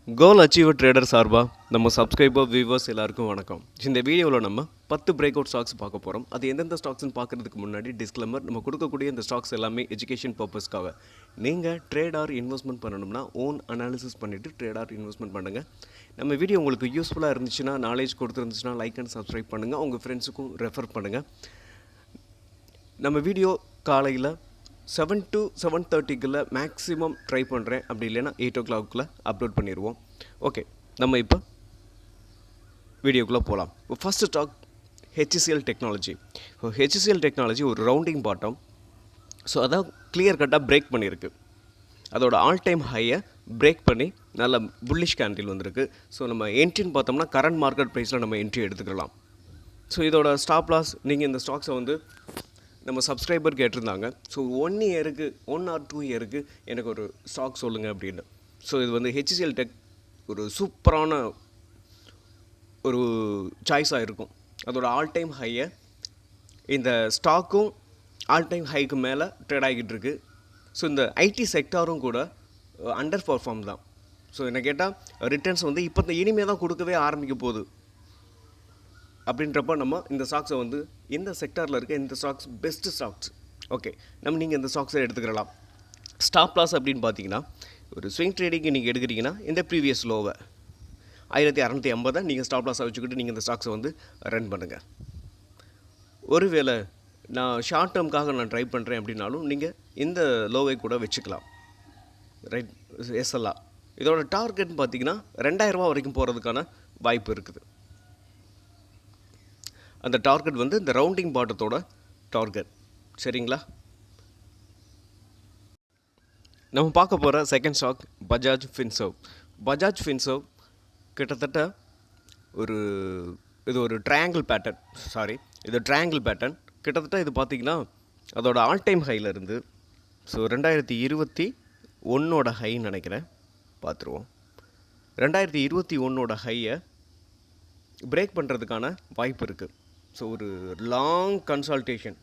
கோல் achiever trader சார்பாக நம்ம subscriber viewers எல்லாருக்கும் வணக்கம். இந்த வீடியோவில் நம்ம 10 பிரேக் அவுட் ஸ்டாக்ஸ் பார்க்க போகிறோம். அது எந்தெந்த ஸ்டாக்ஸ்னு பார்க்குறதுக்கு முன்னாடி டிஸ்க்ளைமர், நம்ம கொடுக்கக்கூடிய இந்த ஸ்டாக்ஸ் எல்லாமே எஜுகேஷன் பர்பஸ்க்காக. நீங்கள் ட்ரேட் ஆர் இன்வெஸ்ட்மெண்ட் பண்ணணும்னா ஓன் அனாலிசிஸ் பண்ணிவிட்டு ட்ரேட் ஆர் இன்வெஸ்ட்மெண்ட் பண்ணுங்கள். நம்ம வீடியோ உங்களுக்கு யூஸ்ஃபுல்லாக இருந்துச்சுன்னா, நாலேஜ் கொடுத்துருந்துச்சுன்னா லைக் அண்ட் சப்ஸ்கிரைப் பண்ணுங்கள். உங்கள் ஃப்ரெண்ட்ஸுக்கும் ரெஃபர் பண்ணுங்கள். நம்ம வீடியோ காலையில் 7 to 7:30 மேக்ஸிமம் ட்ரை பண்ணுறேன். அப்படி இல்லைன்னா 8 o'clock அப்லோட் பண்ணிடுவோம். ஓகே, நம்ம இப்போ வீடியோக்குள்ளே போகலாம். இப்போ ஃபஸ்ட்டு ஸ்டாக் HCL டெக்னாலஜி. இப்போ HCL டெக்னாலஜி ஒரு ரவுண்டிங் பாட்டம். ஸோ அதான் கிளியர் கட்டாக பிரேக் பண்ணியிருக்கு. அதோட ஆல் டைம் ஹையை பிரேக் பண்ணி நல்ல புல்லிஷ் கேண்டில் வந்திருக்கு. ஸோ நம்ம என்ட்ரின்னு பார்த்தோம்னா கரண்ட் மார்க்கெட் ப்ரைஸில் நம்ம என்ட்ரி எடுத்துக்கலாம். ஸோ இதோட ஸ்டாப் லாஸ், நீங்கள் இந்த ஸ்டாக்ஸை வந்து நம்ம சப்ஸ்கிரைபர் கேட்டிருந்தாங்க. ஸோ 1 இயருக்கு 1 or 2 இயருக்கு எனக்கு ஒரு ஸ்டாக் சொல்லுங்கள் அப்படின்னு. ஸோ இது வந்து HCL டெக் ஒரு சூப்பரான ஒரு சாய்ஸாக இருக்கும். அதோட ஆல் டைம் ஹையை இந்த ஸ்டாக்கும் ஆல் டைம் ஹைக்கு மேலே ட்ரேட் ஆகிட்டு இருக்கு. ஸோ இந்த ஐடி செக்டாரும் கூட அண்டர் பர்ஃபார்ம் தான். ஸோ என்ன கேட்டால் ரிட்டர்ன்ஸ் வந்து இப்போ இனிமேல் தான் கொடுக்கவே ஆரம்பிக்க போகுது. அப்படின்றப்ப நம்ம இந்த ஸ்டாக்ஸை வந்து இந்த செக்டாரில் இருக்க இந்த ஸ்டாக்ஸ் பெஸ்ட்டு ஸ்டாக்ஸ். ஓகே, நீங்கள் இந்த ஸ்டாக்ஸை எடுத்துக்கலாம். ஸ்டாப் லாஸ் அப்படின்னு பார்த்தீங்கன்னா ஒரு ஸ்விங் ட்ரேடிங்கு நீங்கள் எடுக்கிறீங்கன்னா இந்த ப்ரீவியஸ் லோவை 1650 நீங்கள் ஸ்டாப் லாஸாக வச்சுக்கிட்டு நீங்கள் இந்த ஸ்டாக்ஸை வந்து ரன் பண்ணுங்கள். ஒருவேளை நான் ஷார்ட் டேர்முக்காக நான் ட்ரை பண்ணுறேன் அப்படின்னாலும் நீங்கள் இந்த லோவை கூட வச்சுக்கலாம். ரைட், எஸ்எல்ஆர் இதோட டார்கெட்னு பார்த்தீங்கன்னா 2000 ரூபா வரைக்கும் போகிறதுக்கான வாய்ப்பு இருக்குது. அந்த டார்கெட் வந்து இந்த ரவுண்டிங் பாட்டத்தோட டார்கெட். சரிங்களா? நம்ம பார்க்க போகிற செகண்ட் ஸ்டாக் பஜாஜ் ஃபின்சர்வ். பஜாஜ் ஃபின்சர்வ் கிட்டத்தட்ட இது ஒரு ட்ரையாங்கிள் பேட்டர்ன். இது ட்ரையாங்கிள் பேட்டர்ன். கிட்டத்தட்ட இது பார்த்திங்கன்னா அதோட ஆல் டைம் ஹையில் இருந்து, ஸோ 2021 ஹைன்னு நினைக்கிறேன், பார்த்துருவோம். 2021 ஹையை பிரேக் பண்ணுறதுக்கான வாய்ப்பு இருக்குது. ஸோ ஒரு லாங் கன்சல்டேஷன்.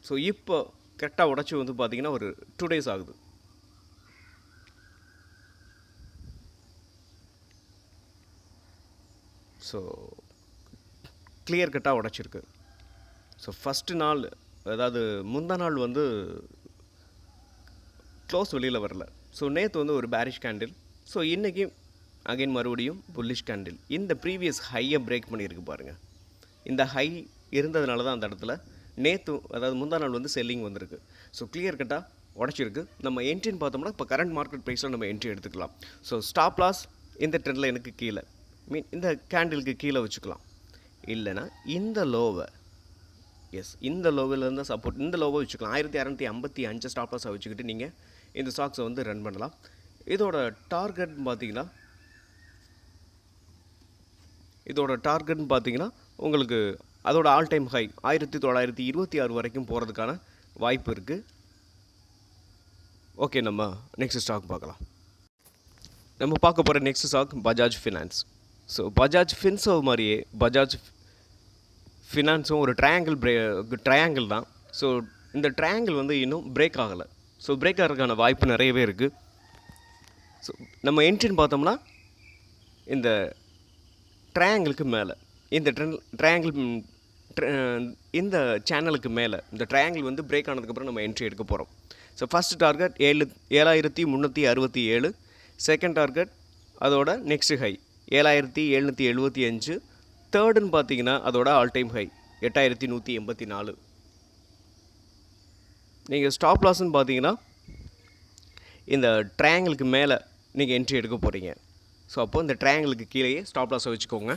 ஸோ இப்போ கரெக்டாக உடச்சி வந்து பார்த்திங்கன்னா ஒரு 2 days ஆகுது. ஸோ கிளியர் கட்டாக உடச்சிருக்கு. ஸோ ஃபஸ்ட்டு நாள், அதாவது முந்தா நாள் வந்து க்ளோஸ் வெளியில் வரல. ஸோ நேற்று வந்து ஒரு பேரிஷ் கேண்டில். ஸோ இன்றைக்கி அகைன் மறுபடியும் புல்லிஷ் கேண்டில். இந்த ப்ரீவியஸ் ஹையை பிரேக் பண்ணியிருக்கு பாருங்கள். இந்த ஹை இருந்ததுனால தான் அந்த இடத்துல நேற்று, அதாவது முந்தா நாள் வந்து செல்லிங் வந்திருக்கு. ஸோ கிளியர் கட்டாக உடச்சிருக்கு. நம்ம என்ட்ரின்னு பார்த்தோம்னா இப்போ கரண்ட் மார்க்கெட் ப்ரைஸில் நம்ம என்ட்ரி எடுத்துக்கலாம். ஸோ ஸ்டாப் லாஸ் இந்த ட்ரெண்டில் எனக்கு கீழே, இந்த கேண்டிலுக்கு கீழே வச்சுக்கலாம். இல்லைனா இந்த லோவை, இந்த லோவில் இருந்தால் சப்போர்ட், இந்த லோவை வச்சுக்கலாம். 1655 ஸ்டாப் லாஸை வச்சுக்கிட்டு நீங்கள் இந்த ஸ்டாக்ஸை வந்து ரன் பண்ணலாம். இதோட டார்கெட்னு பார்த்தீங்கன்னா உங்களுக்கு அதோட ஆல் டைம் ஹை 1926 வரைக்கும் போகிறதுக்கான வாய்ப்பு இருக்குது. ஓகே, நம்ம நெக்ஸ்ட் ஸ்டாக் பார்க்கலாம். நம்ம பார்க்க போகிற next stock Bajaj Finance. So Bajaj Finserv மாதிரியே பஜாஜ் ஃபினான்ஸும் ஒரு ட்ரையாங்கிள் தான். ஸோ இந்த ட்ரையாங்கிள் வந்து இன்னும் பிரேக் ஆகலை. ஸோ பிரேக் ஆகிறதுக்கான வாய்ப்பு நிறையவே இருக்குது. ஸோ நம்ம என்ட்ரின்னு பார்த்தோம்னா இந்த ட்ரையாங்கிளுக்கு மேலே, இந்த இந்த சேனலுக்கு மேலே இந்த ட்ரையாங்கிள் வந்து பிரேக் ஆனதுக்கப்புறம் நம்ம என்ட்ரி எடுக்க போகிறோம். So first target 7367. Second target அதோட நெக்ஸ்ட் ஹை 7775. தேர்டுன்னு பார்த்தீங்கன்னா அதோட ஆல் டைம் ஹை 8184. நீங்கள் ஸ்டாப் லாஸ்ன்னு பார்த்தீங்கன்னா இந்த ட்ரையாங்கிளுக்கு மேலே நீங்கள் என்ட்ரி எடுக்க போகிறீங்க. ஸோ அப்போ இந்த ட்ரையாங்கிளுக்கு கீழேயே ஸ்டாப் லாஸை வச்சுக்கோங்க.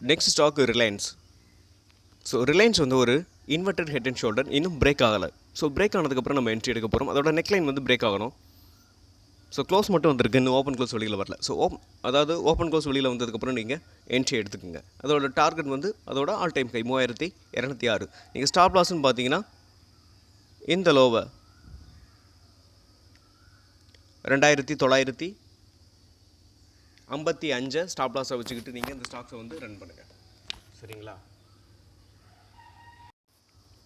Next stock Reliance. So Reliance வந்து ஒரு இன்வெர்டட் ஹெட் அண்ட் ஷோல்டர், இன்னும் பிரேக் ஆகலை. ஸோ பிரேக் ஆனதுக்கப்புறம் நம்ம என்ட்ரி எடுக்க போகிறோம். அதோட நெக்லைன் வந்து பிரேக் ஆகணும். ஸோ க்ளோஸ் மட்டும் வந்திருக்கு, இன்னும் ஓப்பன் க்ளோஸ் வெளியில் வரல. ஸோ ஓப்பன் க்ளோஸ் வெளியில் வந்ததுக்கப்புறம் நீங்கள் என்ட்ரி எடுத்துக்கோங்க. அதோட டார்கெட் வந்து அதோட ஆல் டைம் ஹை 3206. நீங்கள் ஸ்டாப் லாஸ்ன்னு பார்த்தீங்கன்னா இந்த லோவை 2955 ஸ்டாப் லாஸை வச்சுக்கிட்டு நீங்கள் இந்த ஸ்டாக்ஸை வந்து ரன் பண்ணுங்கள். சரிங்களா?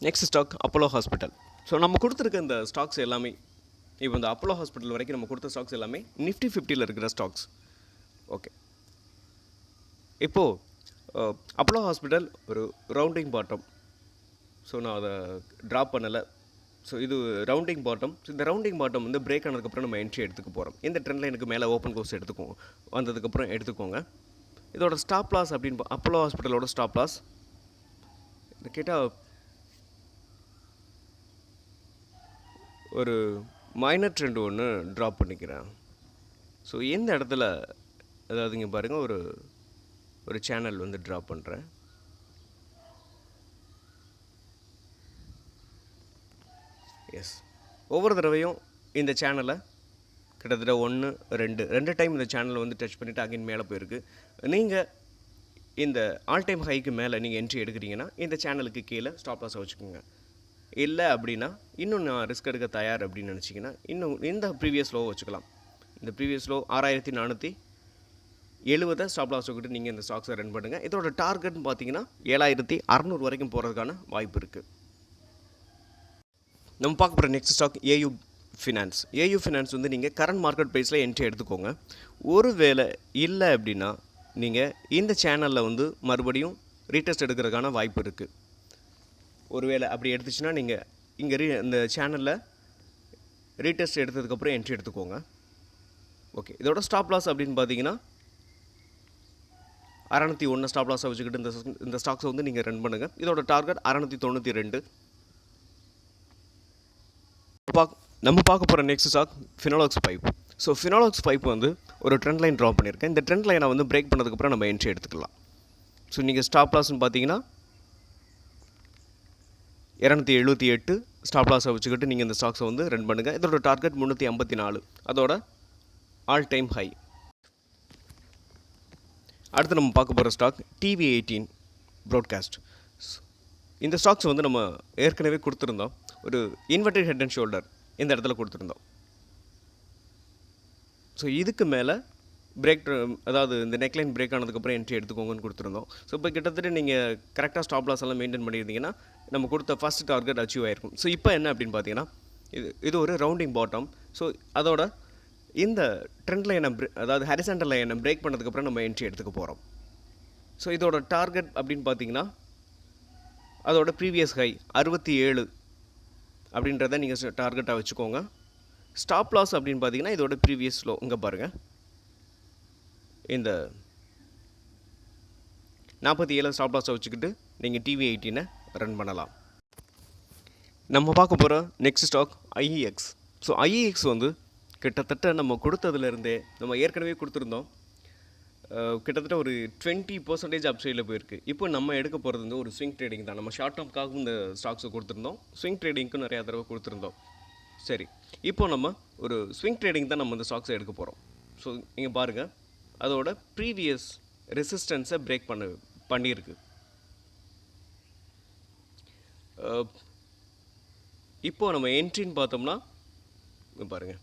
Next stock Apollo hospital. So நம்ம கொடுத்துருக்க இந்த ஸ்டாக்ஸ் எல்லாமே இப்போ இந்த அப்போலோ ஹாஸ்பிட்டல் வரைக்கும் நம்ம கொடுத்த ஸ்டாக்ஸ் எல்லாமே நிஃப்டி 50ல் இருக்கிற ஸ்டாக்ஸ். ஓகே, இப்போது அப்போலோ ஹாஸ்பிட்டல் ஒரு ரவுண்டிங் பாட்டம். ஸோ நான் அதை ட்ராப் பண்ணலை. ஸோ இது ரவுண்டிங் பாட்டம். ஸோ இந்த ரவுண்டிங் பாட்டம் வந்து பிரேக் ஆனதுக்கப்புறம் நம்ம என்ட்ரி எடுத்துக்க போகிறோம். இந்த ட்ரெண்ட் லைனுக்கு மேலே ஓப்பன் கோர்ஸ் எடுத்துக்கோங்க, வந்ததுக்கப்புறம் எடுத்துக்கோங்க. இதோட ஸ்டாப் லாஸ் அப்படின்னு அப்போலோ ஹாஸ்பிட்டலோட ஸ்டாப் லாஸ் இது கேட்டால் ஒரு மைனர் ட்ரெண்ட் ஒன்று ட்ராப் பண்ணிக்கிறேன். ஸோ எந்த இடத்துல, அதாவது இங்கே பாருங்கள், ஒரு சேனல் வந்து ட்ராப் பண்ணுறேன். எஸ், ஒவ்வொரு தடவையும் இந்த சேனலை கிட்டத்தட்ட 1 2 டைம் இந்த சேனலை வந்து டச் பண்ணிவிட்டு அகைன் மேலே போயிருக்கு. நீங்கள் இந்த ஆல் டைம் ஹைக்கு மேலே நீங்கள் என்ட்ரி எடுக்கிறீங்கன்னா இந்த சேனலுக்கு கீழே ஸ்டாப் லாஸை வச்சுக்கோங்க. இல்லை அப்படின்னா இன்னும் நான் ரிஸ்க் எடுக்க தயார் அப்படின்னு நினச்சிங்கன்னா இன்னும் இந்த ப்ரீவியஸ் லோ வச்சுக்கலாம். இந்த ப்ரீவியஸ் லோ 6470 ஸ்டாப் லாஸ் வச்சுக்கிட்டு நீங்கள் இந்த ஸ்டாக்ஸை ரன் பண்ணுங்கள். இதோட டார்கெட்னு பார்த்தீங்கன்னா 7600 வரைக்கும் போகிறதுக்கான வாய்ப்பு இருக்குது. நம்ம பார்க்க போகிற next stock AU Finance. AU Finance வந்து நீங்கள் கரண்ட் மார்க்கெட் ப்ரைஸில் என்ட்ரி எடுத்துக்கோங்க. ஒரு வேளை இல்லை அப்படின்னா நீங்கள் இந்த சேனலில் வந்து மறுபடியும் ரீடெஸ்ட் எடுக்கிறதுக்கான வாய்ப்பு இருக்குது. ஒருவேளை அப்படி எடுத்துச்சுன்னா நீங்கள் இங்கே இந்த சேனலில் ரீடெஸ்ட் எடுத்ததுக்கப்புறம் என்ட்ரி எடுத்துக்கோங்க. ஓகே, இதோட ஸ்டாப் லாஸ் அப்படின்னு பார்த்தீங்கன்னா 601 ஸ்டாப் லாஸை வச்சுக்கிட்டு இந்த ஸ்டாக்ஸை வந்து நீங்கள் ரன் பண்ணுங்கள். இதோட டார்கெட் 692. நம்ம பார்க்க போகிற next stock Finolex pipe. So Finolex pipe வந்து ஒரு ட்ரெண்ட் லைன் ட்ரா பண்ணியிருக்கேன். இந்த ட்ரெண்ட் லைனை வந்து பிரேக் பண்ணதுக்கப்புறம் நம்ம என்ட்ரி எடுத்துக்கலாம். ஸோ நீங்கள் ஸ்டாப் லாஸ்ன்னு பார்த்தீங்கன்னா 278 ஸ்டாப் லாஸை வச்சுக்கிட்டு நீங்கள் இந்த ஸ்டாக்ஸை வந்து ரன் பண்ணுங்கள். இதோட டார்கெட் 354, அதோட ஆல் டைம் ஹை. அடுத்து நம்ம பார்க்க போகிற ஸ்டாக் TV18 ப்ராட்காஸ்ட். இந்த ஸ்டாக்ஸ் வந்து நம்ம ஏற்கனவே கொடுத்துருந்தோம். ஒரு இன்வெர்டட் ஹெட் அண்ட் ஷோல்டர் இந்த இடத்துல கொடுத்துருந்தோம். ஸோ இதுக்கு மேலே பிரேக், அதாவது இந்த நெக்லைன் பிரேக் ஆனதுக்கப்புறம் என்ட்ரி எடுத்துக்கோங்கன்னு கொடுத்துருந்தோம். ஸோ இப்போ கிட்டத்தட்ட நீங்கள் கரெக்டாக ஸ்டாப் லாஸ் எல்லாம் மெயின்டைன் பண்ணியிருந்தீங்கன்னா நம்ம கொடுத்த ஃபஸ்ட் டார்கெட் அச்சீவ் ஆகிருக்கும். ஸோ இப்போ என்ன அப்படின்னு பார்த்தீங்கன்னா இது ஒரு ரவுண்டிங் பாட்டம். ஸோ அதோட இந்த ட்ரெண்ட் லைனை, அதாவது ஹரிசாண்டல் லைனை பிரேக் பண்ணதுக்கப்புறம் நம்ம என்ட்ரி எடுத்துக்க போகிறோம். ஸோ இதோட டார்கெட் அப்படின்னு பார்த்தீங்கன்னா அதோட ப்ரீவியஸ் ஹை 67 அப்படின்றத நீங்கள் டார்கெட்டாக வச்சுக்கோங்க. ஸ்டாப் லாஸ் அப்படின்னு பார்த்தீங்கன்னா இதோட ப்ரீவியஸ் லோ இங்கே பாருங்கள், இந்த 47 ஸ்டாப் லாஸை வச்சுக்கிட்டு நீங்கள் TV18 ரன் பண்ணலாம். நம்ம பார்க்க போகிற next stock IEX. So IEX வந்து கிட்டத்தட்ட நம்ம கொடுத்ததுலேருந்தே நம்ம ஏற்கனவே கொடுத்துருந்தோம். கிட்டத்தட்ட ஒரு 20% அப்சைடில் போயிருக்கு. இப்போ நம்ம எடுக்க போகிறது வந்து ஒரு ஸ்விங் ட்ரேடிங் தான். நம்ம ஷார்ட் டேர்ம்காகவும் இந்த ஸ்டாக்ஸை கொடுத்துருந்தோம், ஸ்விங் ட்ரேடிங்க்கும் நிறையா தடவை கொடுத்துருந்தோம். சரி, இப்போ நம்ம ஒரு ஸ்விங் ட்ரேடிங் தான் நம்ம இந்த ஸ்டாக்ஸை எடுக்க போகிறோம். ஸோ நீங்கள் பாருங்கள், அதோட ப்ரீவியஸ் ரெசிஸ்டன்ஸை பிரேக் பண்ணியிருக்கு. இப்போது நம்ம என்ட்ரின்னு பார்த்தோம்னா பாருங்கள்,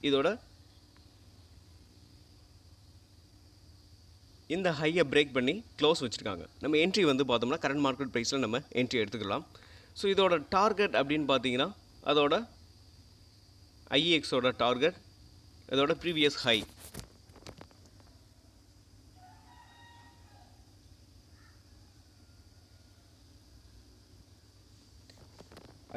இதோட இந்த ஹையை பிரேக் பண்ணி க்ளோஸ் வச்சுருக்காங்க. நம்ம என்ட்ரி வந்து பார்த்தோம்னா கரண்ட் மார்க்கெட் ப்ரைஸில் நம்ம என்ட்ரி எடுத்துக்கலாம். ஸோ இதோட டார்கெட் அப்படின்னு பார்த்தீங்கன்னா அதோட IEXோட டார்கெட், அதோட ப்ரீவியஸ் ஹை.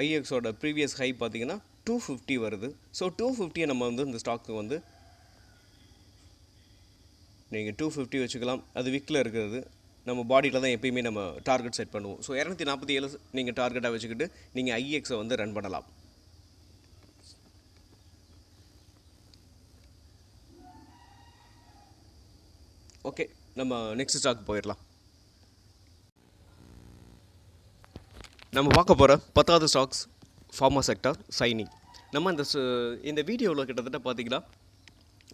IEXோட ப்ரீவியஸ் ஹை பார்த்தீங்கன்னா 250 வருது. ஸோ 250 நம்ம வந்து இந்த ஸ்டாக்கு வந்து நீங்கள் 250 வச்சுக்கலாம். அது விக்கில் இருக்கிறது. நம்ம பாடியில் தான் எப்பயுமே நம்ம டார்கெட் செட் பண்ணுவோம். ஸோ 247 நீங்கள் டார்கெட்டாக வச்சுக்கிட்டு நீங்கள் IEXை வந்து ரன் பண்ணலாம். ஓகே, நம்ம நெக்ஸ்ட் ஸ்டாக் போயிடலாம். நம்ம பார்க்க போகிற 10வது ஸ்டாக்ஸ் ஃபார்மா செக்டார் சைனி. நம்ம இந்த வீடியோவில் கிட்டத்தட்ட பார்த்திங்கன்னா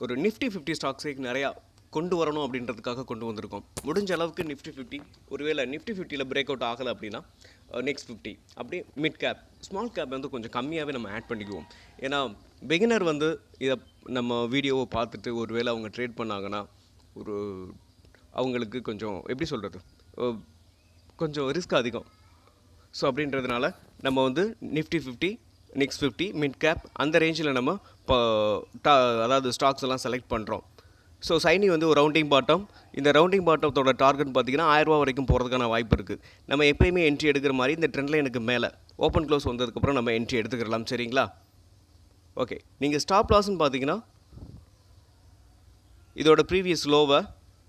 ஒரு நிஃப்டி 50 ஸ்டாக்ஸை நிறையா கொண்டு வரணும் அப்படின்றதுக்காக கொண்டு வந்திருக்கோம். முடிஞ்ச அளவுக்கு நிஃப்டி 50, ஒருவேளை நிஃப்டி 50ல் பிரேக் அவுட் ஆகலை அப்படின்னா நெக்ஸ்ட் 50, அப்படியே மிட் கேப், ஸ்மால் கேப் வந்து கொஞ்சம் கம்மியாகவே நம்ம ஆட் பண்ணிக்குவோம். ஏன்னா பிகினர் வந்து இதை நம்ம வீடியோவை பார்த்துட்டு ஒருவேளை அவங்க ட்ரேட் பண்ணாங்கன்னா அவங்களுக்கு கொஞ்சம் எப்படி சொல்கிறது, கொஞ்சம் ரிஸ்க் அதிகம். ஸோ அப்படின்றதுனால நம்ம வந்து நிஃப்டி 50 நிக்ஸ் 50 மிட் கேப் அந்த ரேஞ்சில் நம்ம இப்போ அதாவது ஸ்டாக்ஸ் எல்லாம் செலக்ட் பண்ணுறோம். ஸோ சைனி வந்து ஒரு ரவுண்டிங் பாட்டம், இந்த ரவுண்டிங் பாட்டத்தோட டார்கெட் பார்த்தீங்கன்னா 1000 ரூபா வரைக்கும் போகிறதுக்கான வாய்ப்பு இருக்குது. நம்ம எப்போயுமே என்ட்ரி எடுக்கிற மாதிரி இந்த ட்ரெண்ட் லைனுக்கு மேலே ஓப்பன் க்ளோஸ் வந்ததுக்கப்புறம் நம்ம என்ட்ரி எடுத்துக்கலாம். சரிங்களா? ஓகே, நீங்கள் ஸ்டாப் லாஸ்ன்னு பார்த்தீங்கன்னா இதோட ப்ரீவியஸ் லோவை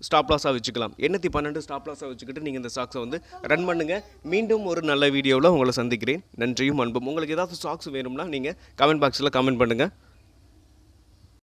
ஸ்டாப் லாஸாக வச்சுக்கலாம். 812 ஸ்டாப் லாஸாக வச்சுக்கிட்டு நீங்கள் இந்த ஸ்டாக்ஸை வந்து ரன் பண்ணுங்கள். மீண்டும் ஒரு நல்ல வீடியோவில் உங்களை சந்திக்கிறேன். நன்றியும் அன்பும். உங்களுக்கு ஏதாவது ஸ்டாக்ஸ் வேணும்னா நீங்கள் கமெண்ட் பாக்ஸில் கமெண்ட் பண்ணுங்கள்.